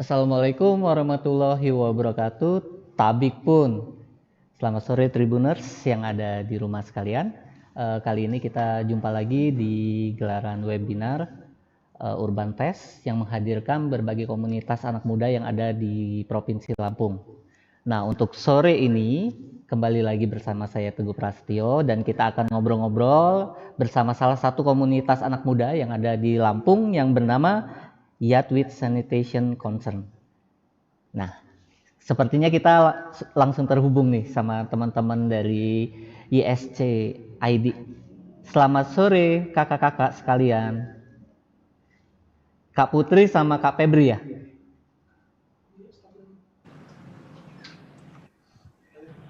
Assalamualaikum warahmatullahi wabarakatuh. Tabik pun. Selamat sore Tribuners yang ada di rumah sekalian. Kali ini kita jumpa lagi di gelaran webinar Urban Fest yang menghadirkan berbagai komunitas anak muda yang ada di Provinsi Lampung. Nah, untuk sore ini kembali lagi bersama saya Teguh Prasetyo dan kita akan ngobrol-ngobrol bersama salah satu komunitas anak muda yang ada di Lampung yang bernama Youth with Sanitation Concern. Nah, sepertinya kita langsung terhubung nih sama teman-teman dari YSC ID. Selamat sore kakak-kakak sekalian. Kak Putri sama Kak Febri ya?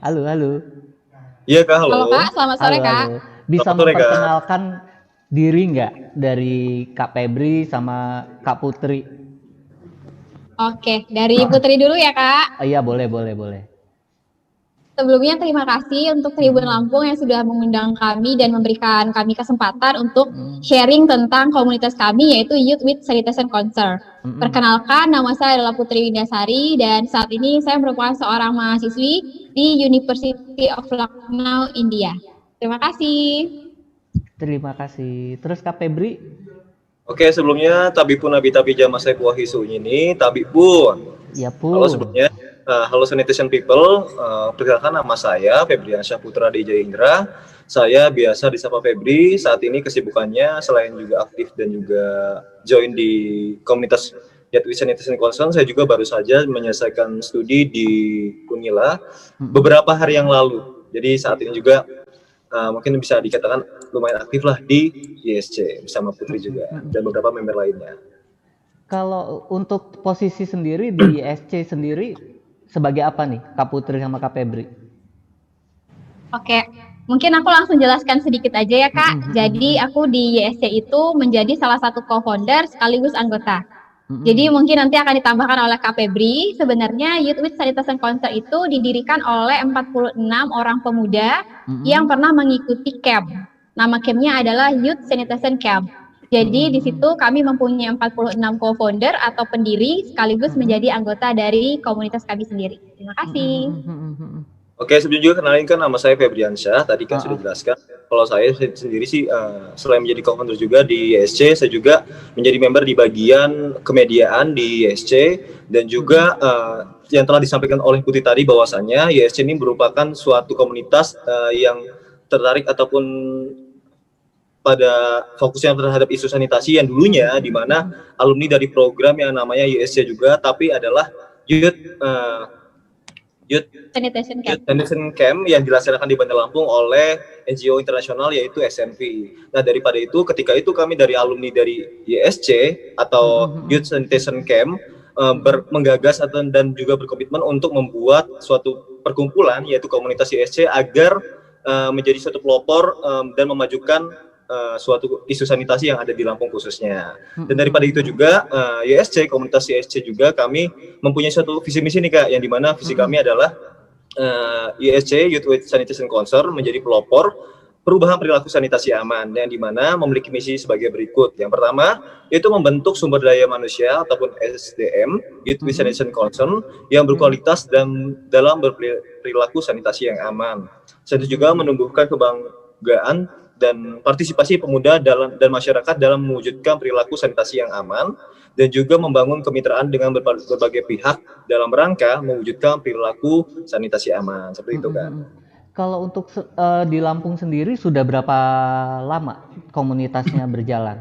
Halo, halo. Iya Kak, halo. Halo Kak, selamat sore Halo, Kak. halo. Bisa Selamat sore, Kak. memperkenalkan diri nggak dari Kak Febri sama Kak Putri? Oke, dari Putri dulu ya Kak. Iya, boleh. Sebelumnya terima kasih untuk Tribun Lampung yang sudah mengundang kami dan memberikan kami kesempatan untuk sharing tentang komunitas kami yaitu Youth with Sanitation Concern. Perkenalkan, nama saya adalah Putri Windasari dan saat ini saya merupakan seorang mahasiswi di University of Lucknow, India. Terima kasih. Terima kasih. Terus Kak Febri? Oke, sebelumnya Tabipun Abitabi Jamasai Puahisu ini Tabipun. Ya pun. Halo sebelumnya, halo Sanitation People, perkenalkan nama saya Febriansyah Putra Deja Indra. Saya biasa disapa Febri, saat ini kesibukannya selain juga aktif dan juga join di komunitas Youth with Sanitation Concern, saya juga baru saja menyelesaikan studi di Unila beberapa hari yang lalu. Jadi saat ini juga mungkin bisa dikatakan lumayan aktif lah di YSC bersama Putri juga dan beberapa member lainnya. Kalau untuk posisi sendiri di YSC sendiri sebagai apa nih Kak Putri sama Kak Febri? Oke, mungkin aku langsung jelaskan sedikit aja ya Kak. Jadi aku di YSC itu menjadi salah satu co-founder sekaligus anggota. Jadi mungkin nanti akan ditambahkan oleh Kak Febri. Sebenarnya Youth with Sanitation Concern itu didirikan oleh 46 orang pemuda yang pernah mengikuti camp. Nama campnya adalah Youth Sanitation Camp. Jadi di situ kami mempunyai 46 co-founder atau pendiri sekaligus menjadi anggota dari komunitas kami sendiri. Terima kasih. Oke, sebelumnya juga kenalin kan nama saya Febriansyah, tadi kan sudah jelaskan. Kalau saya sendiri sih selain menjadi co-founder juga di YSC, saya juga menjadi member di bagian kemediaan di YSC dan juga yang telah disampaikan oleh Putri tadi bahwasannya YSC ini merupakan suatu komunitas yang tertarik ataupun pada fokusnya terhadap isu sanitasi yang dulunya di mana alumni dari program yang namanya YSC juga, tapi adalah Youth Sanitation Camp yang dilaksanakan di Bandar Lampung oleh NGO internasional yaitu SNV. Nah, daripada itu ketika itu kami dari alumni dari YSC atau Youth Sanitation Camp menggagas dan juga berkomitmen untuk membuat suatu perkumpulan yaitu komunitas YSC agar menjadi suatu pelopor dan memajukan suatu isu sanitasi yang ada di Lampung khususnya. Dan daripada itu juga YSC, komunitas YSC juga kami mempunyai suatu visi misi nih Kak, yang dimana visi kami adalah YSC Youth with Sanitation Concern menjadi pelopor perubahan perilaku sanitasi aman, yang dimana memiliki misi sebagai berikut. Yang pertama yaitu membentuk sumber daya manusia ataupun SDM Youth with Sanitation Concern yang berkualitas dan dalam berperilaku sanitasi yang aman. Selain itu juga menumbuhkan kebanggaan dan partisipasi pemuda dan masyarakat dalam mewujudkan perilaku sanitasi yang aman dan juga membangun kemitraan dengan berbagai pihak dalam rangka mewujudkan perilaku sanitasi aman. Seperti itu kan. Kalau untuk di Lampung sendiri sudah berapa lama komunitasnya berjalan?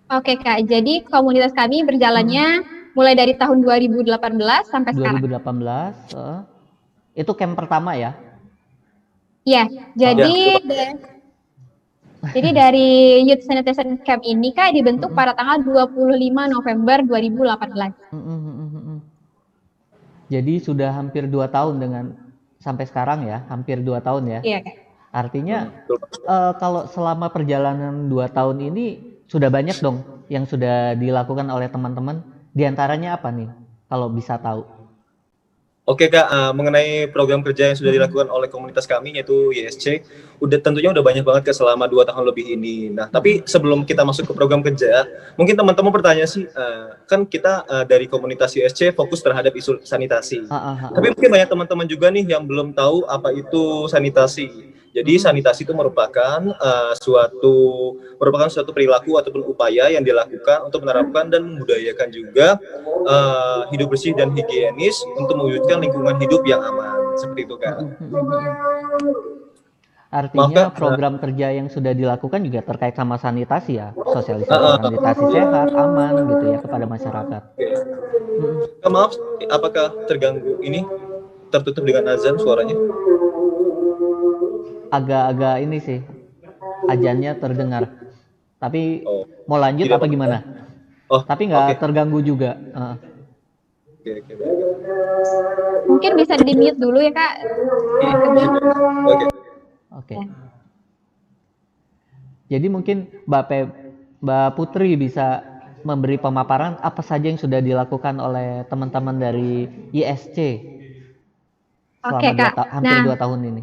Oke Kak, jadi komunitas kami berjalannya mulai dari tahun 2018 sampai sekarang. 2018, itu camp pertama ya? Iya, jadi dari Youth Sanitation Camp ini Kak dibentuk pada tanggal 25 November 2018. Jadi sudah hampir 2 tahun sampai sekarang ya, hampir 2 tahun ya? Iya Kak. Artinya kalau selama perjalanan 2 tahun ini sudah banyak dong yang sudah dilakukan oleh teman-teman. Di antaranya apa nih, kalau bisa tahu? Oke Kak, mengenai program kerja yang sudah dilakukan oleh komunitas kami yaitu YSC, tentunya udah banyak banget Kak selama 2 tahun lebih ini. Nah, tapi sebelum kita masuk ke program kerja, mungkin teman-teman bertanya sih, kan kita dari komunitas YSC fokus terhadap isu sanitasi. Tapi mungkin banyak teman-teman juga nih yang belum tahu apa itu sanitasi. Jadi sanitasi itu merupakan suatu perilaku ataupun upaya yang dilakukan untuk menerapkan dan membudayakan juga hidup bersih dan higienis untuk mewujudkan lingkungan hidup yang aman. Seperti itu Kak. Artinya program kerja yang sudah dilakukan juga terkait sama sanitasi ya, sosialisasi sanitasi sehat, aman gitu ya kepada masyarakat. Maaf, apakah terganggu ini? Tertutup dengan azan suaranya? Agak-agak ini sih, azannya terdengar. Tapi mau lanjut apa gimana? Tapi nggak terganggu juga. Mungkin bisa di-mute dulu ya Kak. Oke. Jadi mungkin Mbak Putri bisa memberi pemaparan apa saja yang sudah dilakukan oleh teman-teman dari ISC selama hampir 2 tahun ini.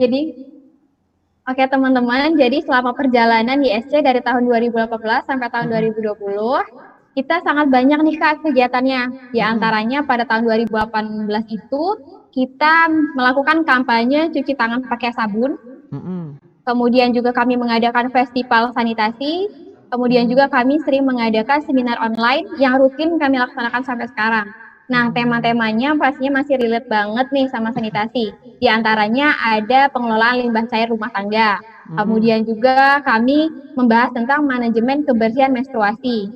Oke teman-teman, jadi selama perjalanan ISC dari tahun 2018 sampai tahun 2020, kita sangat banyak nih Kak kegiatannya. Di antaranya pada tahun 2018 itu kita melakukan kampanye cuci tangan pakai sabun. Kemudian juga kami mengadakan festival sanitasi. Kemudian juga kami sering mengadakan seminar online yang rutin kami laksanakan sampai sekarang. Nah, tema-temanya pastinya masih relate banget nih sama sanitasi. Di antaranya ada pengelolaan limbah cair rumah tangga. Kemudian juga kami membahas tentang manajemen kebersihan menstruasi.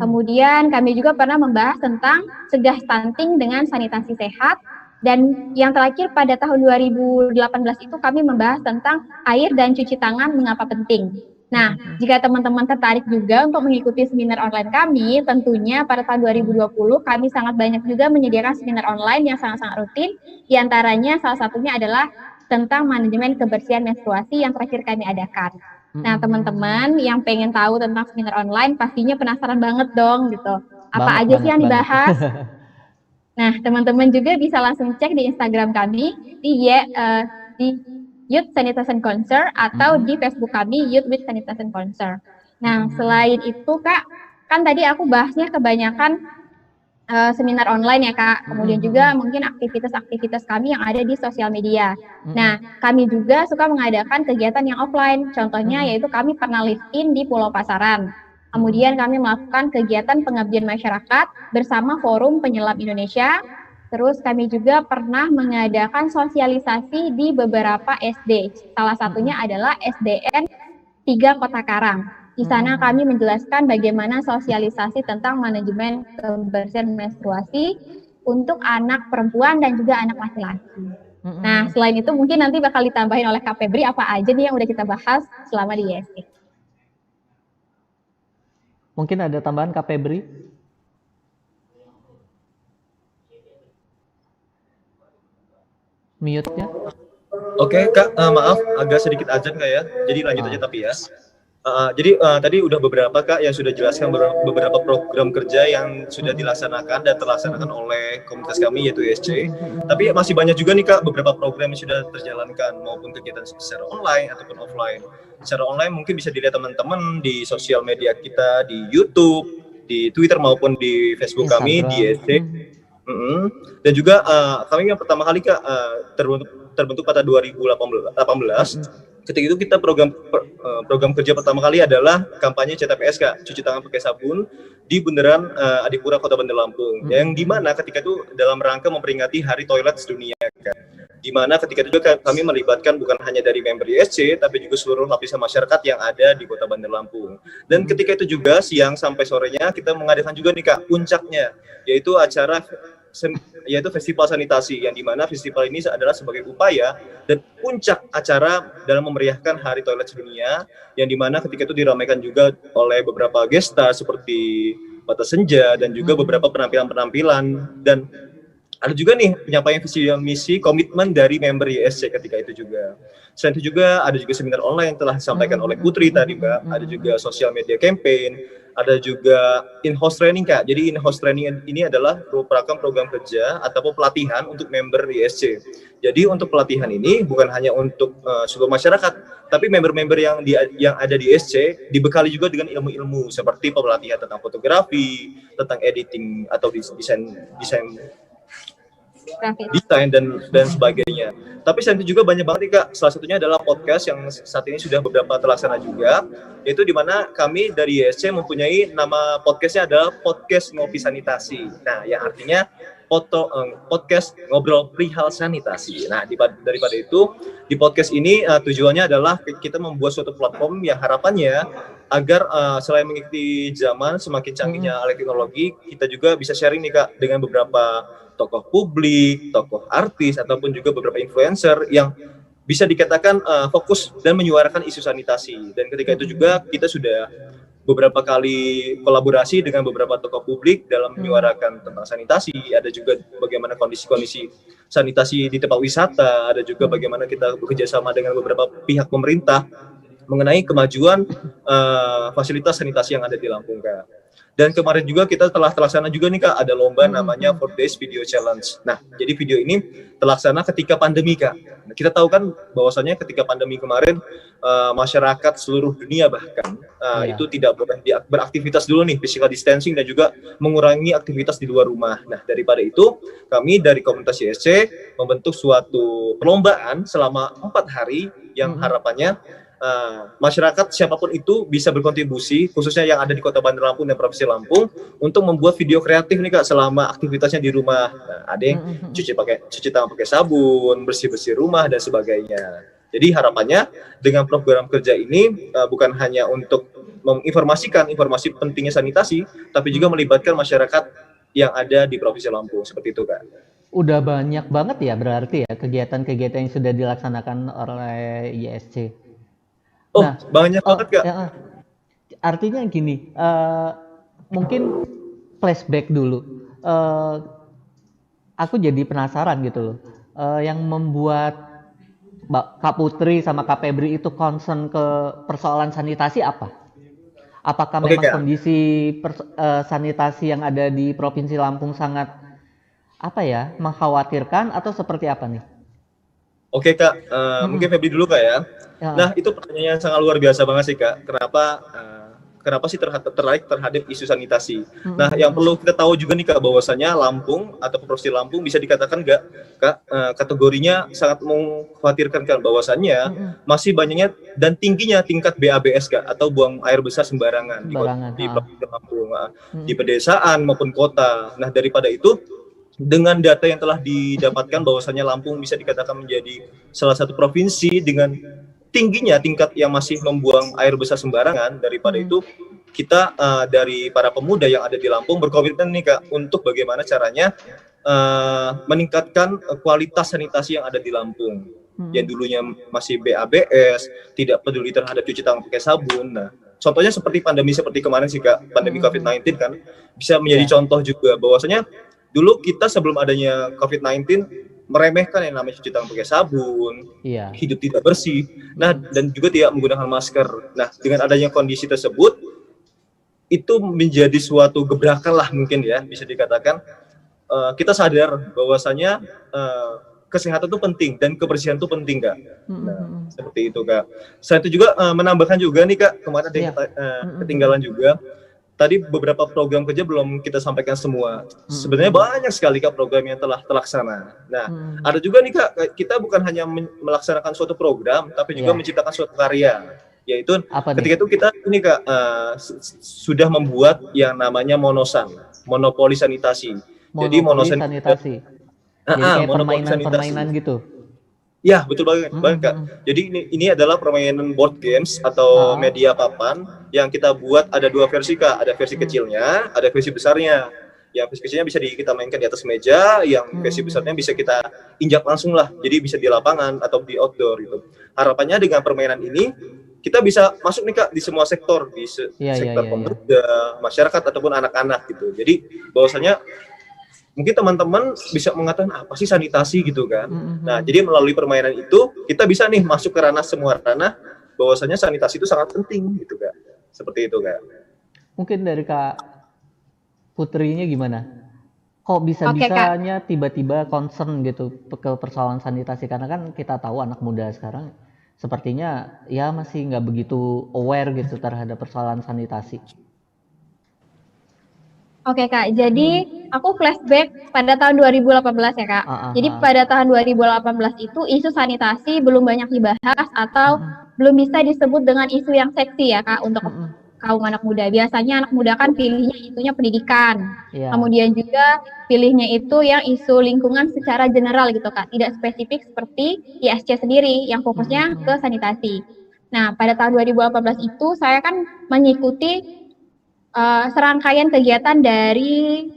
Kemudian kami juga pernah membahas tentang cegah stunting dengan sanitasi sehat. Dan yang terakhir pada tahun 2018 itu kami membahas tentang air dan cuci tangan mengapa penting. Nah, jika teman-teman tertarik juga untuk mengikuti seminar online kami, tentunya pada tahun 2020 kami sangat banyak juga menyediakan seminar online yang sangat-sangat rutin. Di antaranya salah satunya adalah tentang manajemen kebersihan menstruasi yang terakhir kami adakan. Nah, teman-teman yang pengen tahu tentang seminar online pastinya penasaran banget dong gitu. Apa aja sih yang dibahas? Nah, teman-teman juga bisa langsung cek di Instagram kami di Youth Sanitation Concern atau di Facebook kami Youth with Sanitation Concern. Nah, selain itu Kak, kan tadi aku bahasnya kebanyakan seminar online ya Kak, kemudian juga mungkin aktivitas-aktivitas kami yang ada di sosial media. Nah, kami juga suka mengadakan kegiatan yang offline, contohnya yaitu kami pernah live in di Pulau Pasaran. Kemudian kami melakukan kegiatan pengabdian masyarakat bersama Forum Penyelam Indonesia. Terus kami juga pernah mengadakan sosialisasi di beberapa SD. Salah satunya adalah SDN 3 Kota Karang. Di sana kami menjelaskan bagaimana sosialisasi tentang manajemen kebersihan menstruasi untuk anak perempuan dan juga anak laki-laki. Nah, selain itu mungkin nanti bakal ditambahin oleh Kak Febri apa aja nih yang udah kita bahas selama di ISC. Mungkin ada tambahan Kak Febri? Mute-nya. Oke Kak, maaf agak sedikit azan Kak ya, jadi lanjut aja tapi ya. Jadi tadi udah beberapa Kak yang sudah jelaskan beberapa program kerja yang sudah dilaksanakan dan terlaksanakan oleh komunitas kami yaitu ISC. Tapi masih banyak juga nih Kak beberapa program yang sudah terjalankan maupun kegiatan secara online ataupun offline. Secara online mungkin bisa dilihat teman-teman di sosial media kita di YouTube, di Twitter maupun di Facebook kami di ISC. Dan juga kami yang pertama kali Kak terbentuk pada 2018. Ketika itu kita program kerja pertama kali adalah kampanye CTPS Kak, cuci tangan pakai sabun di Bundaran Adipura Kota Bandar Lampung. Yang dimana ketika itu dalam rangka memperingati Hari Toilet Sedunia Kak. Dimana ketika itu kami melibatkan bukan hanya dari member ISC tapi juga seluruh lapisan masyarakat yang ada di Kota Bandar Lampung. Dan ketika itu juga siang sampai sorenya kita mengadakan juga nih Kak puncaknya, yaitu festival sanitasi, yang dimana festival ini adalah sebagai upaya dan puncak acara dalam memeriahkan Hari Toilet Sedunia, yang dimana ketika itu diramaikan juga oleh beberapa guest star seperti Mata Senja dan juga beberapa penampilan-penampilan. Dan ada juga nih penyampaian visi dan misi komitmen dari member YSC ketika itu juga. Selain itu juga ada juga seminar online yang telah disampaikan oleh Putri tadi Mbak, ada juga social media campaign, ada juga in-house training Kak. Jadi in-house training ini adalah merupakan program kerja ataupun pelatihan untuk member YSC. Jadi untuk pelatihan ini bukan hanya untuk seluruh masyarakat, tapi member-member yang ada di YSC dibekali juga dengan ilmu-ilmu seperti pelatihan tentang fotografi, tentang editing atau desain dan sebagainya. Tapi selain itu juga banyak banget nih Kak. Salah satunya adalah podcast yang saat ini sudah beberapa terlaksana juga, yaitu di mana kami dari YSC mempunyai nama podcastnya adalah Podcast Ngopi Sanitasi. Nah, yang artinya podcast ngobrol perihal sanitasi. Nah, daripada itu di podcast ini tujuannya adalah kita membuat suatu platform yang harapannya agar selain mengikuti zaman semakin canggihnya alat teknologi, kita juga bisa sharing nih Kak dengan beberapa tokoh publik, tokoh artis, ataupun juga beberapa influencer yang bisa dikatakan fokus dan menyuarakan isu sanitasi. Dan ketika itu juga kita sudah beberapa kali kolaborasi dengan beberapa tokoh publik dalam menyuarakan tentang sanitasi. Ada juga bagaimana kondisi-kondisi sanitasi di tempat wisata, ada juga bagaimana kita bekerja sama dengan beberapa pihak pemerintah mengenai kemajuan fasilitas sanitasi yang ada di Lampung Kak. Dan kemarin juga kita telah terlaksana juga nih Kak, ada lomba namanya 4 Days Video Challenge. Nah, jadi video ini terlaksana ketika pandemi Kak. Nah, kita tahu kan bahwasanya ketika pandemi kemarin masyarakat seluruh dunia bahkan itu tidak boleh beraktivitas dulu nih, physical distancing dan juga mengurangi aktivitas di luar rumah. Nah, daripada itu kami dari komunitas YSC membentuk suatu perlombaan selama 4 hari yang harapannya masyarakat siapapun itu bisa berkontribusi, khususnya yang ada di Kota Bandar Lampung dan Provinsi Lampung, untuk membuat video kreatif nih Kak selama aktivitasnya di rumah. Nah, ada yang cuci tangan pakai sabun, bersih-bersih rumah dan sebagainya. Jadi harapannya dengan program kerja ini bukan hanya untuk menginformasikan informasi pentingnya sanitasi, tapi juga melibatkan masyarakat yang ada di Provinsi Lampung, seperti itu Kak. Udah banyak banget ya berarti ya kegiatan-kegiatan yang sudah dilaksanakan oleh YSC. Oh, nah, banyak banget Kak. Artinya gini, mungkin flashback dulu. Aku jadi penasaran gitu loh. Yang membuat Kak Putri sama Kak Febri itu concern ke persoalan sanitasi apa? Apakah memang Kak, kondisi sanitasi yang ada di Provinsi Lampung sangat mengkhawatirkan atau seperti apa nih? Oke Kak, mungkin Febri dulu Kak ya. Nah, itu pertanyaan yang sangat luar biasa banget sih Kak. Kenapa sih tertarik terhadap isu sanitasi? Nah, yang perlu kita tahu juga nih Kak, bahwasanya Lampung atau Provinsi Lampung bisa dikatakan kategorinya sangat mengkhawatirkan Kak, bahwasannya masih banyaknya dan tingginya tingkat BABS Kak, atau buang air besar sembarangan di Provinsi Lampung, di pedesaan maupun kota. Nah, daripada itu dengan data yang telah didapatkan bahwasanya Lampung bisa dikatakan menjadi salah satu provinsi dengan tingginya tingkat yang masih membuang air besar sembarangan. Daripada itu kita dari para pemuda yang ada di Lampung berkomitmen nih Kak untuk bagaimana caranya meningkatkan kualitas sanitasi yang ada di Lampung. Yang dulunya masih BABS, tidak peduli terhadap cuci tangan pakai sabun. Nah, contohnya seperti pandemi seperti kemarin sih Kak, pandemi COVID-19 kan bisa menjadi contoh juga bahwasanya dulu kita sebelum adanya COVID-19 meremehkan yang namanya cuci tangan pakai sabun, hidup tidak bersih, nah dan juga tidak menggunakan masker. Nah, dengan adanya kondisi tersebut, itu menjadi suatu gebrakan lah mungkin ya, bisa dikatakan kita sadar bahwasanya kesehatan itu penting dan kebersihan itu penting Kak. Nah, seperti itu Kak. Saya itu juga menambahkan juga nih Kak, kemarin ada yang ketinggalan juga. Tadi beberapa program kerja belum kita sampaikan semua. Sebenarnya banyak sekali Kak program yang telah terlaksana. Nah, ada juga nih Kak, kita bukan hanya melaksanakan suatu program, tapi juga menciptakan suatu karya. Yaitu ketika itu kita ini Kak sudah membuat yang namanya Monosan, monopoli sanitasi. Jadi sanitasi. Jadi kayak permainan gitu. Ya, betul banget Kak. Jadi ini adalah permainan board games atau media papan yang kita buat. Ada 2 versi Kak, ada versi kecilnya, ada versi besarnya. Yang versi kecilnya bisa kita mainkan di atas meja, yang versi besarnya bisa kita injak langsung lah, jadi bisa di lapangan atau di outdoor gitu. Harapannya dengan permainan ini kita bisa masuk nih Kak di semua sektor, di sektor pemuda, masyarakat ataupun anak-anak gitu. Jadi bahwasanya mungkin teman-teman bisa mengatakan apa sih sanitasi gitu kan. Nah, jadi melalui permainan itu kita bisa nih masuk ke ranah semua ranah bahwasanya sanitasi itu sangat penting gitu Kak. Seperti itu Kak. Mungkin dari Kak Putrinya gimana? Kok bisa-bisanya tiba-tiba concern gitu ke persoalan sanitasi? Karena kan kita tahu anak muda sekarang sepertinya ya masih nggak begitu aware gitu terhadap persoalan sanitasi. Oke Kak, jadi aku flashback pada tahun 2018 ya Kak. Jadi pada tahun 2018 itu isu sanitasi belum banyak dibahas atau belum bisa disebut dengan isu yang seksi ya Kak untuk kaum anak muda. Biasanya anak muda kan pilihnya isunya pendidikan, kemudian juga pilihnya itu yang isu lingkungan secara general gitu Kak, tidak spesifik seperti ISC sendiri yang fokusnya ke sanitasi. Nah pada tahun 2018 itu saya kan mengikuti serangkaian kegiatan dari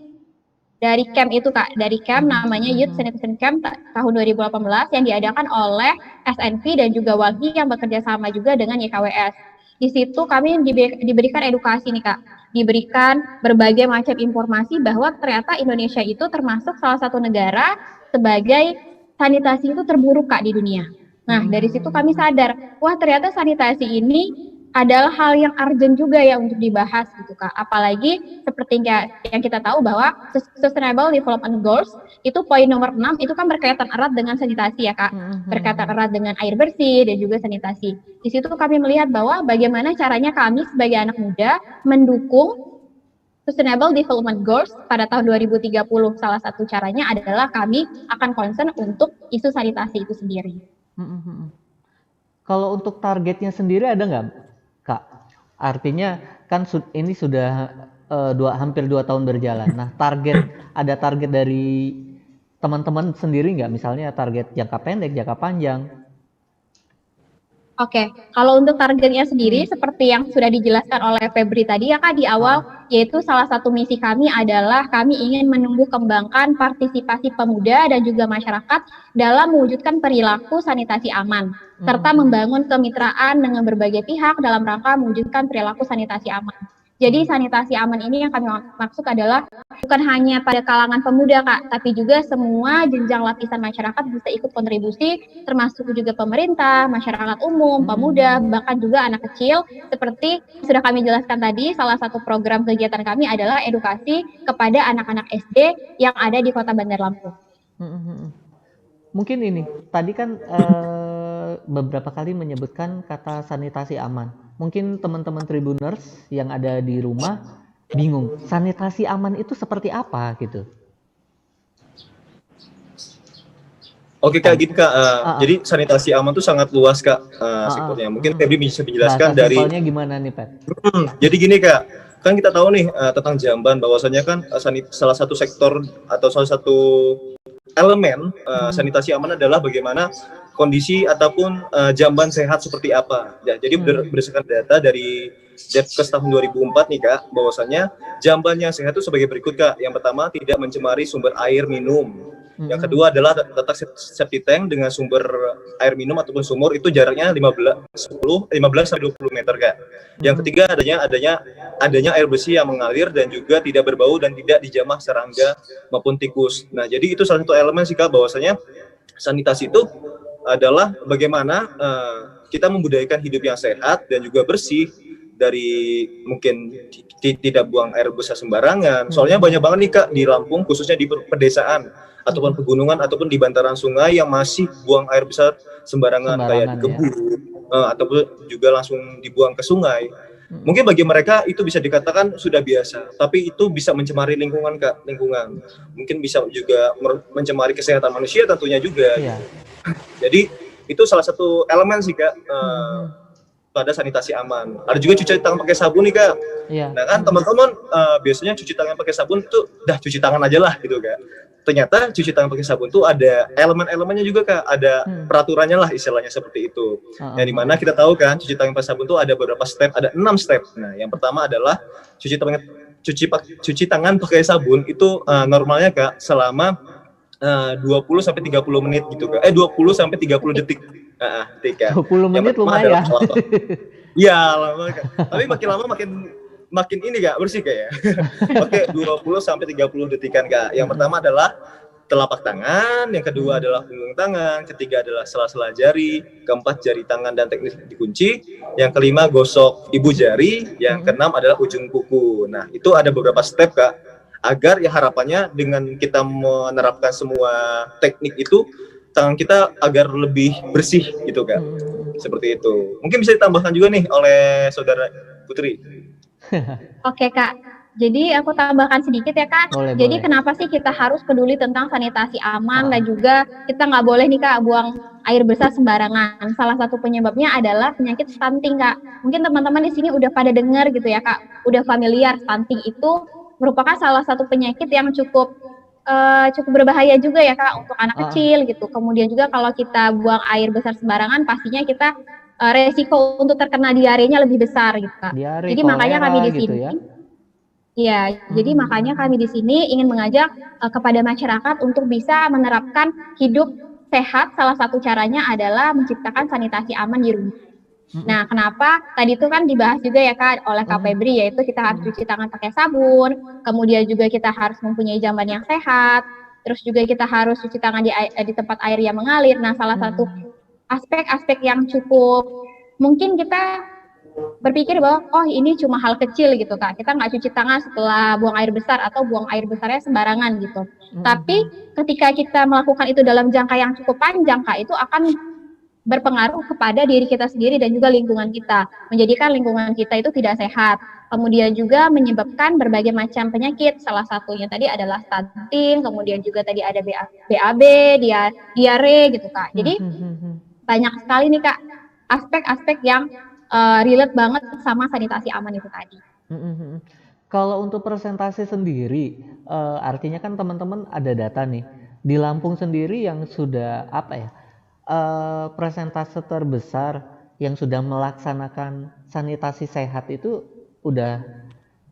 camp itu Kak, dari camp namanya Youth Sanitation Camp tahun 2018 yang diadakan oleh SNP dan juga WALHI yang bekerja sama juga dengan YKWS. Di situ kami diberikan edukasi nih Kak, diberikan berbagai macam informasi bahwa ternyata Indonesia itu termasuk salah satu negara sebagai sanitasi itu terburuk Kak di dunia. Nah dari situ kami sadar, wah ternyata sanitasi ini adalah hal yang urgent juga ya untuk dibahas gitu Kak. Apalagi seperti yang kita tahu bahwa Sustainable Development Goals itu poin nomor 6 itu kan berkaitan erat dengan sanitasi ya Kak. Berkaitan erat dengan air bersih dan juga sanitasi. Di situ kami melihat bahwa bagaimana caranya kami sebagai anak muda mendukung Sustainable Development Goals pada tahun 2030. Salah satu caranya adalah kami akan concern untuk isu sanitasi itu sendiri. Kalau untuk targetnya sendiri ada nggak Kak? Artinya kan ini sudah hampir 2 tahun berjalan. Nah, ada target dari teman-teman sendiri nggak? Misalnya target jangka pendek, jangka panjang? Oke, kalau untuk targetnya sendiri seperti yang sudah dijelaskan oleh Febri tadi ya Kak di awal, yaitu salah satu misi kami adalah kami ingin menumbuh kembangkan partisipasi pemuda dan juga masyarakat dalam mewujudkan perilaku sanitasi aman, serta membangun kemitraan dengan berbagai pihak dalam rangka mewujudkan perilaku sanitasi aman. Jadi sanitasi aman ini yang kami maksud adalah bukan hanya pada kalangan pemuda Kak, tapi juga semua jenjang lapisan masyarakat bisa ikut kontribusi, termasuk juga pemerintah, masyarakat umum, pemuda, bahkan juga anak kecil. Seperti sudah kami jelaskan tadi, salah satu program kegiatan kami adalah edukasi kepada anak-anak SD yang ada di Kota Bandar Lampung. Mungkin ini, tadi kan beberapa kali menyebutkan kata sanitasi aman. Mungkin teman-teman Tribuners yang ada di rumah bingung, sanitasi aman itu seperti apa gitu? Oke Kak, gini Kak, jadi sanitasi aman itu sangat luas Kak sifatnya. Mungkin Febri bisa menjelaskan dari gimana nih Pep? Jadi gini Kak, kan kita tahu nih tentang jamban bahwasanya kan salah satu sektor atau salah satu elemen sanitasi aman adalah bagaimana kondisi ataupun jamban sehat seperti apa. Ya, jadi berdasarkan data dari Depkes tahun 2004 nih Kak, bahwasanya jamban yang sehat itu sebagai berikut Kak. Yang pertama, tidak mencemari sumber air minum. Yang kedua adalah letak septic tank dengan sumber air minum ataupun sumur itu jaraknya 15 sampai 20 meter Kak. Yang ketiga adanya air bersih yang mengalir dan juga tidak berbau dan tidak dijamah serangga maupun tikus. Nah, jadi itu salah satu elemen sih Kak, bahwasanya sanitasi itu adalah bagaimana kita membudayakan hidup yang sehat dan juga bersih, dari mungkin tidak buang air besar sembarangan. Soalnya banyak banget nih Kak di Lampung, khususnya di pedesaan ataupun pegunungan ataupun di bantaran sungai yang masih buang air besar sembarangan kayak di kebun ataupun juga langsung dibuang ke sungai. Mungkin bagi mereka itu bisa dikatakan sudah biasa, tapi itu bisa mencemari lingkungan Kak, mungkin bisa juga mencemari kesehatan manusia tentunya juga. Jadi itu salah satu elemen sih Kak pada sanitasi aman. Ada juga cuci tangan pakai sabun nih Kak. Nah kan teman-teman biasanya cuci tangan pakai sabun itu dah cuci tangan aja lah gitu Kak. Ternyata cuci tangan pakai sabun tuh ada elemen-elemennya juga Kak, ada peraturannya lah istilahnya seperti itu. Yang dimana kita tahu kan cuci tangan pakai sabun tuh ada beberapa step, ada 6 step. Nah yang pertama adalah cuci tangan pakai sabun itu normalnya Kak selama 20 sampai 30 menit gitu Kak. 20 sampai 30 detik. Detik Kak. 20 menit lumayan. Iya, lama Kak. Tapi makin lama makin ini Kak, bersih Kak ya. Oke, 20 sampai 30 detikan Kak. Yang pertama adalah telapak tangan, yang kedua adalah punggung tangan, ketiga adalah sela-sela jari, keempat jari tangan dan teknis dikunci, yang kelima gosok ibu jari, yang keenam adalah ujung kuku. Nah, itu ada beberapa step Kak, agar ya harapannya dengan kita menerapkan semua teknik itu, tangan kita agar lebih bersih gitu Kak. Seperti itu. Mungkin bisa ditambahkan juga nih oleh Saudara Putri. Oke Kak. Jadi aku tambahkan sedikit ya Kak. Jadi kenapa sih kita harus peduli tentang sanitasi aman dan juga kita nggak boleh nih Kak buang air besar sembarangan. Salah satu penyebabnya adalah penyakit stunting Kak. Mungkin teman-teman di sini udah pada dengar gitu ya Kak. Udah familiar, stunting itu merupakan salah satu penyakit yang cukup berbahaya juga ya Kak untuk anak kecil gitu. Kemudian juga kalau kita buang air besar sembarangan pastinya kita resiko untuk terkena diarenya lebih besar gitu Kak. Diare, jadi makanya kami di sini gitu ya, jadi makanya kami di sini ingin mengajak kepada masyarakat untuk bisa menerapkan hidup sehat. Salah satu caranya adalah menciptakan sanitasi aman di rumah. Nah, kenapa? Tadi itu kan dibahas juga ya Kak oleh Kak Febri, yaitu kita harus cuci tangan pakai sabun, kemudian juga kita harus mempunyai jamban yang sehat, terus juga kita harus cuci tangan di tempat air yang mengalir. Nah, salah satu aspek-aspek yang cukup mungkin kita berpikir bahwa oh ini cuma hal kecil gitu Kak, kita nggak cuci tangan setelah buang air besar atau buang air besarnya sembarangan gitu. Tapi ketika kita melakukan itu dalam jangka yang cukup panjang Kak, itu akan berpengaruh kepada diri kita sendiri dan juga lingkungan kita, menjadikan lingkungan kita itu tidak sehat. Kemudian juga menyebabkan berbagai macam penyakit, salah satunya tadi adalah stunting, kemudian juga tadi ada BAB, diare gitu Kak. Jadi banyak sekali nih Kak aspek-aspek yang relate banget sama sanitasi aman itu tadi. Kalau untuk persentase sendiri, artinya kan teman-teman ada data nih di Lampung sendiri yang sudah persentase terbesar yang sudah melaksanakan sanitasi sehat itu udah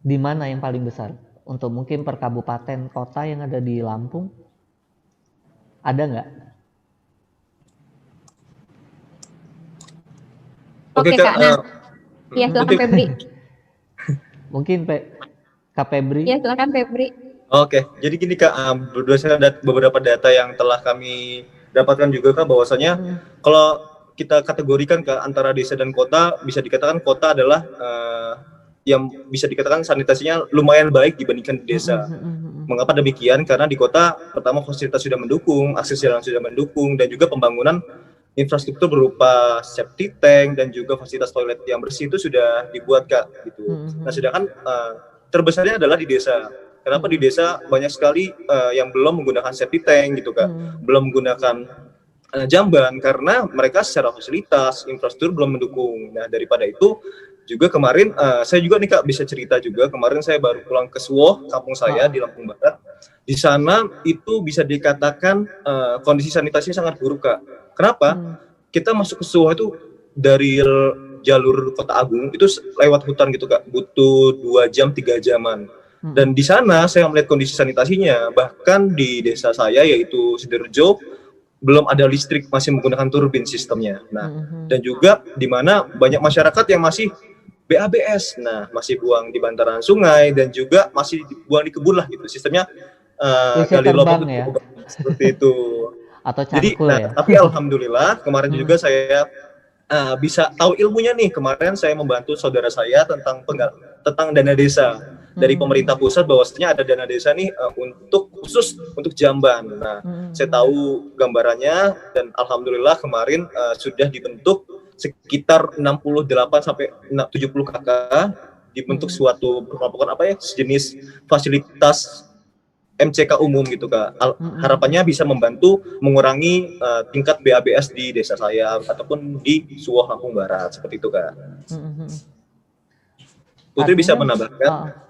di mana yang paling besar? Untuk mungkin per kabupaten kota yang ada di Lampung, ada nggak? Oke Kak, ya silakan Febri. Mungkin Kak Febri. Ya silakan Febri. Oke, jadi gini Kak, berdasarkan beberapa data yang telah kami dapatkan juga Kak, bahwasanya kalau kita kategorikan ke antara desa dan kota, bisa dikatakan kota adalah yang bisa dikatakan sanitasinya lumayan baik dibandingkan di desa. Mengapa demikian? Karena di kota pertama fasilitas sudah mendukung, akses jalan sudah mendukung, dan juga pembangunan infrastruktur berupa septic tank dan juga fasilitas toilet yang bersih itu sudah dibuat Kak gitu. Nah, sedangkan terbesarnya adalah di desa. Kenapa di desa banyak sekali yang belum menggunakan septic tank gitu Kak, belum menggunakan jamban karena mereka secara fasilitas infrastruktur belum mendukung. Nah, daripada itu juga kemarin saya juga nih Kak bisa cerita juga, kemarin saya baru pulang ke Suwoh, kampung saya di Lampung Barat. Di sana itu bisa dikatakan kondisi sanitasinya sangat buruk Kak. Kenapa? Kita masuk ke Suwoh itu dari jalur Kota Agung itu lewat hutan gitu Kak, butuh 2 jam 3 jaman. Dan di sana saya melihat kondisi sanitasinya, bahkan di desa saya yaitu Sidoarjo belum ada listrik, masih menggunakan turbin sistemnya. Nah, dan juga di mana banyak masyarakat yang masih BABS, nah masih buang di bantaran sungai dan juga masih buang di kebun lah gitu. Sistemnya gali lubang ya? Seperti itu. Atau jadi, ya? tapi alhamdulillah kemarin juga saya bisa tahu ilmunya nih. Kemarin saya membantu saudara saya tentang dana desa dari pemerintah pusat, bahwasanya ada dana desa nih untuk khusus untuk jamban. Nah, saya tahu gambarannya dan alhamdulillah kemarin sudah dibentuk sekitar 68 sampai 70 KK, dibentuk suatu perumahan sejenis fasilitas MCK umum gitu Kak. Harapannya bisa membantu mengurangi tingkat BABS di desa saya ataupun di Suwoh Lampung Barat, seperti itu Kak. Putri bisa menambahkan.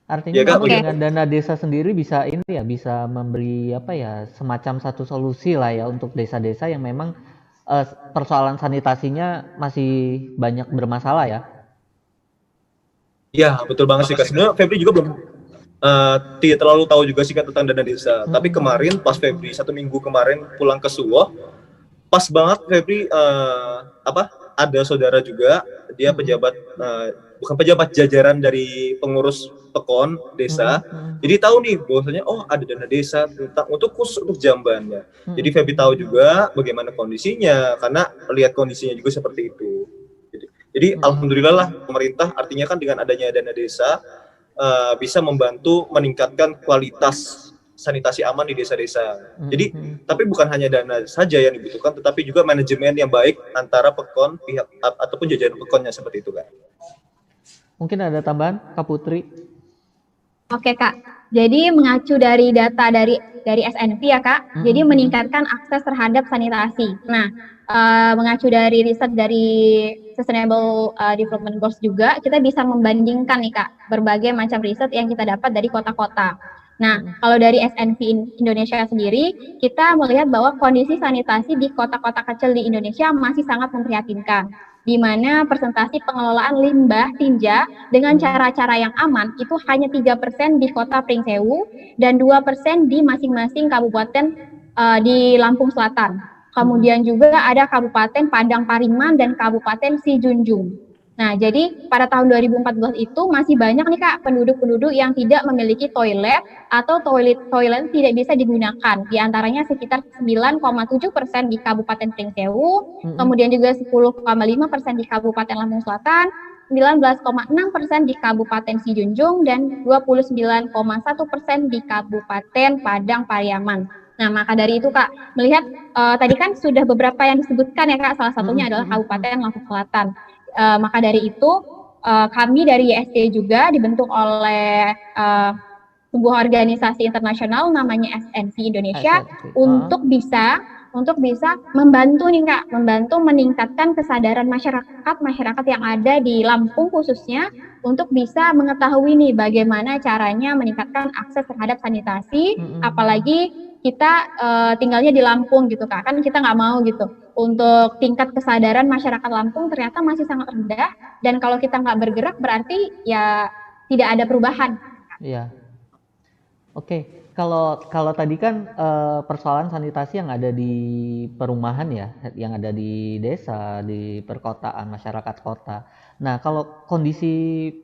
Artinya ya, dengan dana desa sendiri bisa bisa memberi semacam satu solusi lah ya untuk desa-desa yang memang persoalan sanitasinya masih banyak bermasalah ya. Iya, betul banget sih Kak. Sebenarnya Febri juga belum tidak terlalu tahu juga sih Kak tentang dana desa. Tapi kemarin pas Febri 1 minggu kemarin pulang ke Suwoh, pas banget Febri ada saudara juga, dia pejabat bukan pejabat, jajaran dari pengurus pekon desa. Jadi tahu nih bahwasanya oh ada dana desa untuk khusus untuk jambannya. Jadi Feby tahu juga bagaimana kondisinya karena lihat kondisinya juga seperti itu. Jadi alhamdulillah lah pemerintah artinya kan dengan adanya dana desa bisa membantu meningkatkan kualitas sanitasi aman di desa-desa. Jadi tapi bukan hanya dana saja yang dibutuhkan, tetapi juga manajemen yang baik antara pekon pihak ataupun jajaran pekonnya seperti itu kan. Mungkin ada tambahan Kak Putri? Oke Kak, jadi mengacu dari data dari SNP ya Kak, jadi meningkatkan akses terhadap sanitasi. Nah, mengacu dari riset dari Sustainable Development Goals juga, kita bisa membandingkan nih Kak, berbagai macam riset yang kita dapat dari kota-kota. Nah, kalau dari SNP Indonesia sendiri, kita melihat bahwa kondisi sanitasi di kota-kota kecil di Indonesia masih sangat memprihatinkan, di mana persentase pengelolaan limbah tinja dengan cara-cara yang aman itu hanya 3% di kota Pringsewu dan 2% di masing-masing kabupaten di Lampung Selatan. Kemudian juga ada Kabupaten Padang Pariman dan Kabupaten Sijunjung. Nah, jadi pada tahun 2014 itu masih banyak nih Kak penduduk-penduduk yang tidak memiliki toilet atau toilet tidak bisa digunakan. Di antaranya sekitar 9,7% di Kabupaten Pringsewu, kemudian juga 10,5% di Kabupaten Lampung Selatan, 19,6% di Kabupaten Sijunjung, dan 29,1% di Kabupaten Padang Pariaman. Nah, maka dari itu Kak, melihat tadi kan sudah beberapa yang disebutkan ya Kak, salah satunya adalah Kabupaten Lampung Selatan. Maka dari itu kami dari YSC juga dibentuk oleh sebuah organisasi internasional namanya SNP Indonesia untuk bisa membantu nih Kak, membantu meningkatkan kesadaran masyarakat yang ada di Lampung khususnya untuk bisa mengetahui nih bagaimana caranya meningkatkan akses terhadap sanitasi, apalagi kita tinggalnya di Lampung gitu Kak, kan kita nggak mau gitu untuk tingkat kesadaran masyarakat Lampung ternyata masih sangat rendah, dan kalau kita nggak bergerak berarti ya tidak ada perubahan. Iya. Oke. Kalau tadi kan persoalan sanitasi yang ada di perumahan ya, yang ada di desa, di perkotaan, masyarakat kota. Nah, kalau kondisi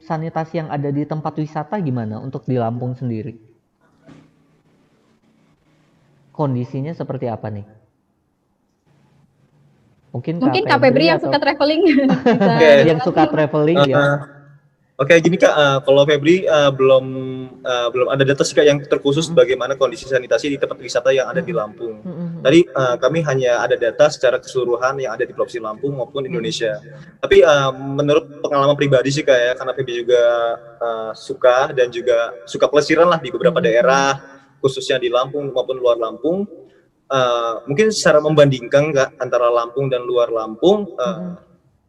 sanitasi yang ada di tempat wisata gimana untuk di Lampung sendiri? Kondisinya seperti apa nih? Mungkin Kak Febri yang suka traveling. Yang suka traveling ya. Oke, gini Kak, kalau Febri belum ada data sih Kak yang terkhusus bagaimana kondisi sanitasi di tempat wisata yang ada di Lampung. Tadi kami hanya ada data secara keseluruhan yang ada di Provinsi Lampung maupun Indonesia. Tapi menurut pengalaman pribadi sih Kak ya, karena Febri juga suka dan juga suka pelesiran lah di beberapa daerah, khususnya di Lampung maupun luar Lampung. Mungkin secara membandingkan Kak antara Lampung dan luar Lampung,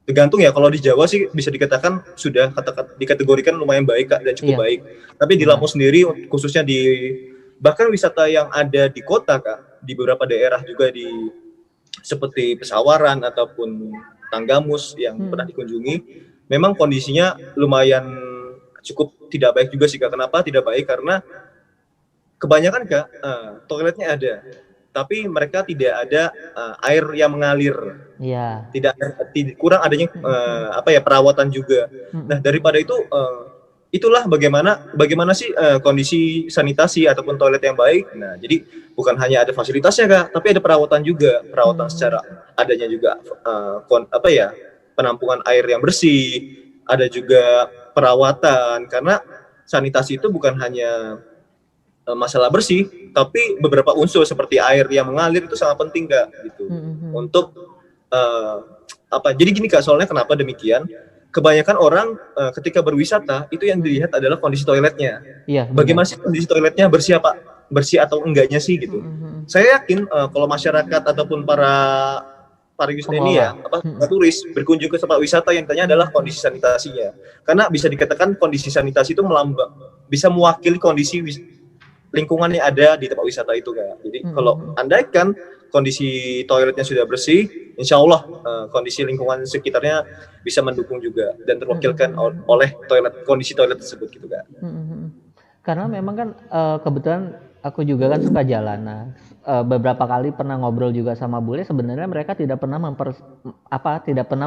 tergantung ya. Kalau di Jawa sih bisa dikatakan sudah dikategorikan lumayan baik Kak dan cukup baik. Tapi di Lampung sendiri khususnya di bahkan wisata yang ada di kota Kak, di beberapa daerah juga di seperti Pesawaran ataupun Tanggamus yang pernah dikunjungi, memang kondisinya lumayan cukup tidak baik juga sih Kak. Kenapa tidak baik? Karena kebanyakan Kak toiletnya ada, tapi mereka tidak ada air yang mengalir. Iya. Kurang adanya perawatan juga. Nah, daripada itu itulah bagaimana sih kondisi sanitasi ataupun toilet yang baik. Nah, jadi bukan hanya ada fasilitasnya Kak, tapi ada perawatan juga, perawatan secara adanya juga penampungan air yang bersih, ada juga perawatan, karena sanitasi itu bukan hanya masalah bersih, tapi beberapa unsur seperti air yang mengalir itu sangat penting Kak, gitu. Untuk jadi gini Kak, soalnya kenapa demikian? Kebanyakan orang ketika berwisata itu yang dilihat adalah kondisi toiletnya. Iya. Bagaimana sih kondisi toiletnya, bersih atau enggaknya sih gitu. Saya yakin kalau masyarakat ataupun para wisata ini ya, turis berkunjung ke tempat wisata, yang ditanya adalah kondisi sanitasinya. Karena bisa dikatakan kondisi sanitasi itu bisa mewakili kondisi lingkungan yang ada di tempat wisata itu Kak. Jadi kalau andaikan kondisi toiletnya sudah bersih, insya Allah kondisi lingkungan sekitarnya bisa mendukung juga dan terwakilkan oleh kondisi toilet tersebut gitu Kak. Karena memang kan kebetulan Aku juga kan suka jalan. Nah, beberapa kali pernah ngobrol juga sama bule. Sebenarnya mereka tidak pernah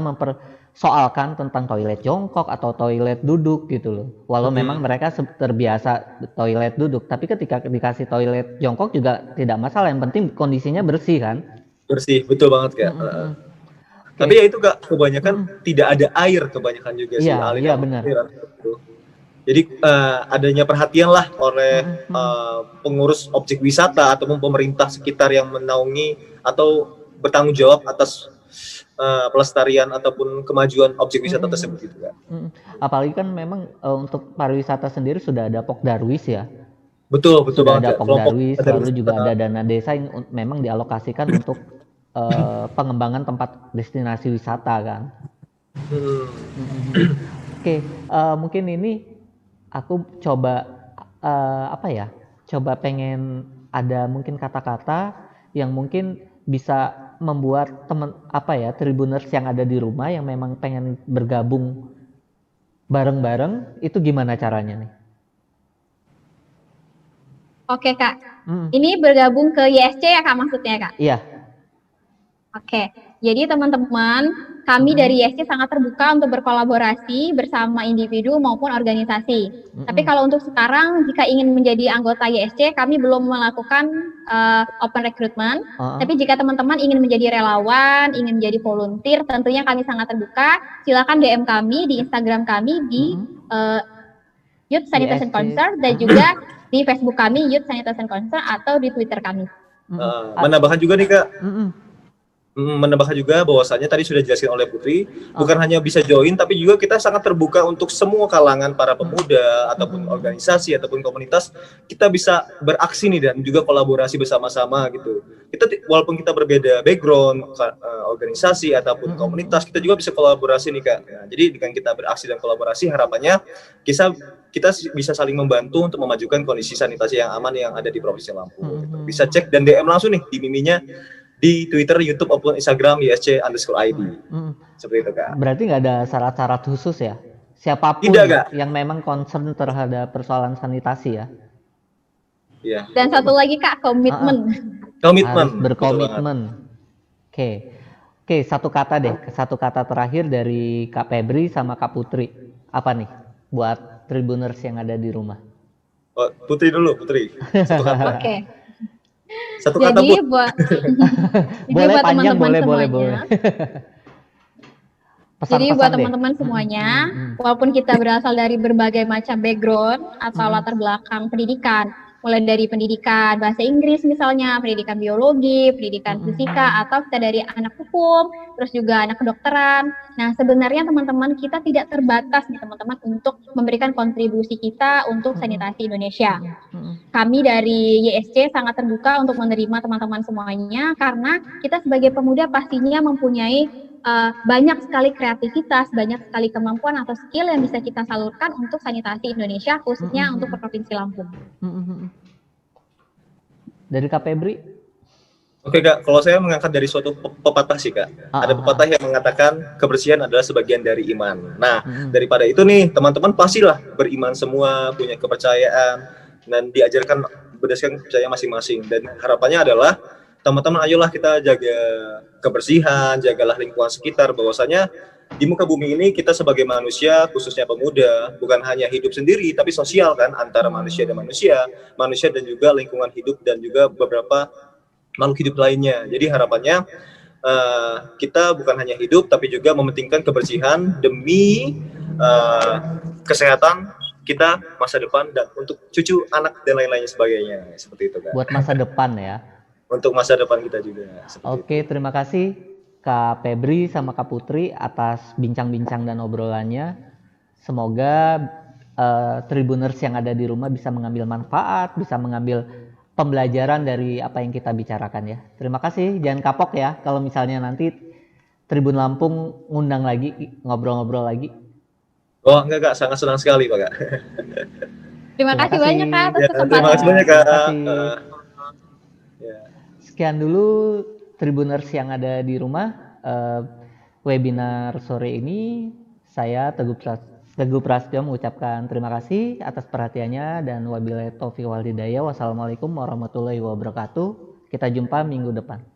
mempersoalkan tentang toilet jongkok atau toilet duduk gitu loh. Walau memang mereka terbiasa toilet duduk, tapi ketika dikasih toilet jongkok juga tidak masalah. Yang penting kondisinya bersih kan. Bersih, betul banget Kak. Tapi ya itu Kak, kebanyakan tidak ada air kebanyakan juga sih. Iya benar. Jadi adanya perhatian lah oleh pengurus objek wisata ataupun pemerintah sekitar yang menaungi atau bertanggung jawab atas pelestarian ataupun kemajuan objek wisata tersebut gitu Kak. Apalagi kan memang untuk pariwisata sendiri sudah ada Pokdarwis ya. Betul Sudah banget. ada Pokdarwis, lalu juga ada dana desa yang memang dialokasikan untuk pengembangan tempat destinasi wisata kan. Oke, mungkin ini aku coba coba pengen ada mungkin kata-kata yang mungkin bisa membuat Tribuners yang ada di rumah yang memang pengen bergabung bareng-bareng, itu gimana caranya nih? Oke Kak, ini bergabung ke YSC ya Kak maksudnya Kak? Iya. Oke, jadi teman-teman, kami dari YSC sangat terbuka untuk berkolaborasi bersama individu maupun organisasi. Tapi kalau untuk sekarang, jika ingin menjadi anggota YSC, kami belum melakukan open recruitment. Tapi jika teman-teman ingin menjadi relawan, ingin menjadi volunteer, tentunya kami sangat terbuka. Silakan DM kami di Instagram kami di Youth Sanitation Concern dan juga di Facebook kami Youth Sanitation Concern atau di Twitter kami. Menambahkan juga nih Kak. Menambahkan juga bahwasannya tadi sudah dijelaskan oleh Putri, bukan hanya bisa join, tapi juga kita sangat terbuka untuk semua kalangan para pemuda ataupun organisasi ataupun komunitas. Kita bisa beraksi nih dan juga kolaborasi bersama-sama gitu. Kita walaupun kita berbeda background, organisasi ataupun komunitas, kita juga bisa kolaborasi nih Kak. Nah, jadi dengan kita beraksi dan kolaborasi, harapannya kita bisa saling membantu untuk memajukan kondisi sanitasi yang aman yang ada di Provinsi Lampung. Gitu. Bisa cek dan DM langsung nih di miminya di Twitter, YouTube, maupun Instagram YSC_ID. Seperti itu Kak. Berarti nggak ada syarat-syarat khusus ya? Siapapun yang memang concern terhadap persoalan sanitasi ya? Iya. Dan satu lagi Kak, komitmen. Harus berkomitmen. Oke, satu kata terakhir dari Kak Febri sama Kak Putri. Apa nih buat Tribuners yang ada di rumah? Oh, Putri dulu, Putri. Satu kata. Oke. Satu kata buat boleh panjang, boleh. Jadi buat teman-teman semuanya, walaupun kita berasal dari berbagai macam background atau latar belakang pendidikan, mulai dari pendidikan bahasa Inggris misalnya, pendidikan biologi, pendidikan fisika, atau kita dari anak hukum, terus juga anak kedokteran. Nah, sebenarnya teman-teman kita tidak terbatas nih teman-teman untuk memberikan kontribusi kita untuk sanitasi Indonesia. Kami dari YSC sangat terbuka untuk menerima teman-teman semuanya karena kita sebagai pemuda pastinya mempunyai banyak sekali kreativitas, banyak sekali kemampuan atau skill yang bisa kita salurkan untuk sanitasi Indonesia, khususnya untuk Provinsi Lampung. Dari Kak Febri? Oke Kak, kalau saya mengangkat dari suatu pepatah sih Kak. Ada pepatah yang mengatakan kebersihan adalah sebagian dari iman. Nah, daripada itu nih, teman-teman pastilah beriman semua, punya kepercayaan, dan diajarkan berdasarkan kepercayaan masing-masing. Dan harapannya adalah teman-teman ayolah kita jaga kebersihan, jagalah lingkungan sekitar, bahwasanya di muka bumi ini kita sebagai manusia, khususnya pemuda, bukan hanya hidup sendiri, tapi sosial kan, antara manusia dan juga lingkungan hidup dan juga beberapa makhluk hidup lainnya. Jadi harapannya kita bukan hanya hidup, tapi juga mementingkan kebersihan demi kesehatan kita masa depan dan untuk cucu, anak, dan lain-lain sebagainya. Seperti itu kan. Buat masa depan ya. Untuk masa depan kita juga. Oke, terima kasih Kak Febri sama Kak Putri atas bincang-bincang dan obrolannya. Semoga Tribuners yang ada di rumah bisa mengambil manfaat, bisa mengambil pembelajaran dari apa yang kita bicarakan ya. Terima kasih, jangan kapok ya kalau misalnya nanti Tribun Lampung ngundang lagi, ngobrol-ngobrol lagi. Oh enggak Kak, sangat senang sekali Pak Kak. Terima kasih banyak Kak atas kesempatan. Terima kasih banyak Kak. Sekian dulu Tribuners yang ada di rumah, webinar sore ini. Saya Teguh Teguh Prasetyo mengucapkan terima kasih atas perhatiannya dan wabillahi taufiq wal hidayah. Wassalamualaikum warahmatullahi wabarakatuh. Kita jumpa minggu depan.